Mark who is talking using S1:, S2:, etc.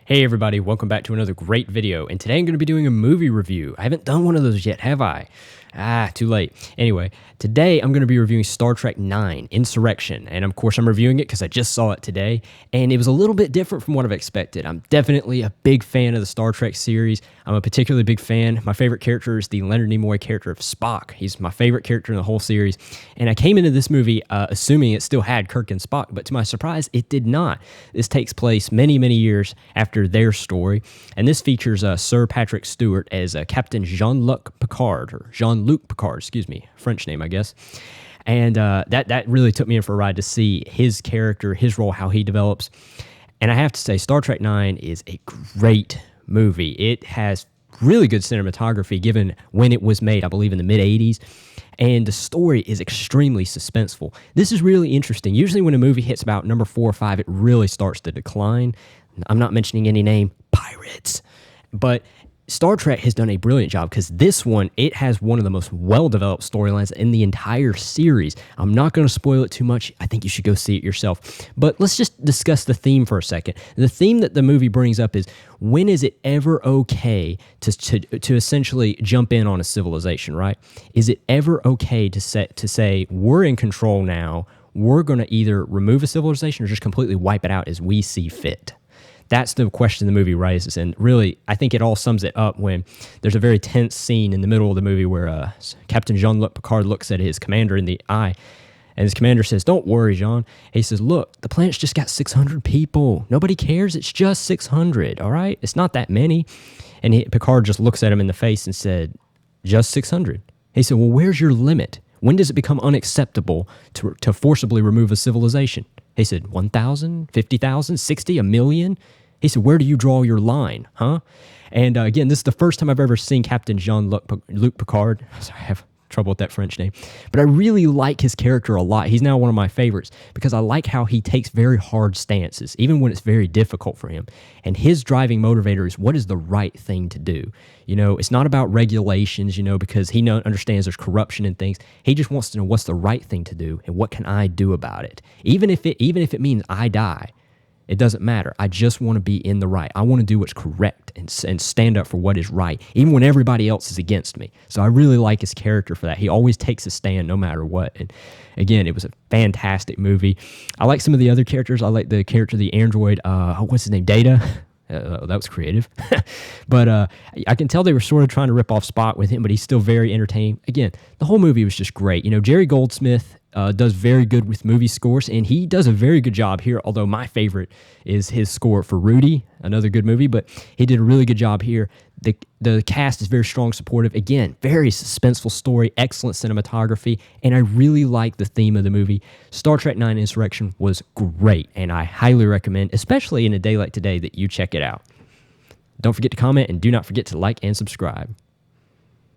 S1: Hey everybody, welcome back to another great video, and today I'm going to be doing a movie review. I haven't done one of those yet, have I? Too late. Anyway, today I'm going to be reviewing Star Trek IX, Insurrection, and of course I'm reviewing it because I just saw it today, and it was a little bit different from what I've expected. I'm definitely a big fan of the Star Trek series. I'm a particularly big fan. My favorite character is the Leonard Nimoy character of Spock. He's my favorite character in the whole series, and I came into this movie assuming it still had Kirk and Spock, but to my surprise, it did not. This takes place many, many years after their story, and this features Sir Patrick Stewart as Captain Jean-Luc Picard, or Jean-Luc Picard, excuse me, French name, I guess. And that really took me in for a ride to see his character, his role, how he develops. And I have to say, Star Trek IX is a great movie. It has really good cinematography given when it was made, I believe in the mid-'80s. And the story is extremely suspenseful. This is really interesting. Usually when a movie hits about number 4 or 5, it really starts to decline. I'm not mentioning any name, pirates. But Star Trek has done a brilliant job because this one, it has one of the most well-developed storylines in the entire series. I'm not going to spoil it too much. I think you should go see it yourself. But let's just discuss the theme for a second. The theme that the movie brings up is, when is it ever okay to essentially jump in on a civilization, right? Is it ever okay to say we're in control now, we're going to either remove a civilization or just completely wipe it out as we see fit? That's the question the movie raises, and really, I think it all sums it up when there's a very tense scene in the middle of the movie where Captain Jean-Luc Picard looks at his commander in the eye, and his commander says, "Don't worry, Jean." He says, "Look, the planet's just got 600 people. Nobody cares. It's just 600, all right? It's not that many." And Picard just looks at him in the face and said, "Just 600?" He said, "Well, where's your limit? When does it become unacceptable to forcibly remove a civilization?" He said, 1,000, 50,000, 60, a million? He said, "Where do you draw your line, huh?" And again, this is the first time I've ever seen Captain Jean-Luc Picard. Sorry, I have trouble with that French name. But I really like his character a lot. He's now one of my favorites because I like how he takes very hard stances, even when it's very difficult for him. And his driving motivator is, what is the right thing to do? You know, it's not about regulations, because he understands there's corruption and things. He just wants to know what's the right thing to do and what can I do about it. Even if it means I die, it doesn't matter. I just want to be in the right. I want to do what's correct and stand up for what is right, even when everybody else is against me. So I really like his character for that. He always takes a stand no matter what. And again, it was a fantastic movie. I like some of the other characters. I like the character of the android, what's his name, Data. That was creative. But I can tell they were sort of trying to rip off Spock with him, but he's still very entertaining. Again, the whole movie was just great. Jerry Goldsmith does very good with movie scores, and he does a very good job here, although my favorite is his score for Rudy, another good movie, but he did a really good job here. The cast is very strong, supportive. Again, very suspenseful story, excellent cinematography, and I really like the theme of the movie. Star Trek IX Insurrection was great, and I highly recommend, especially in a day like today, that you check it out. Don't forget to comment, and do not forget to like and subscribe.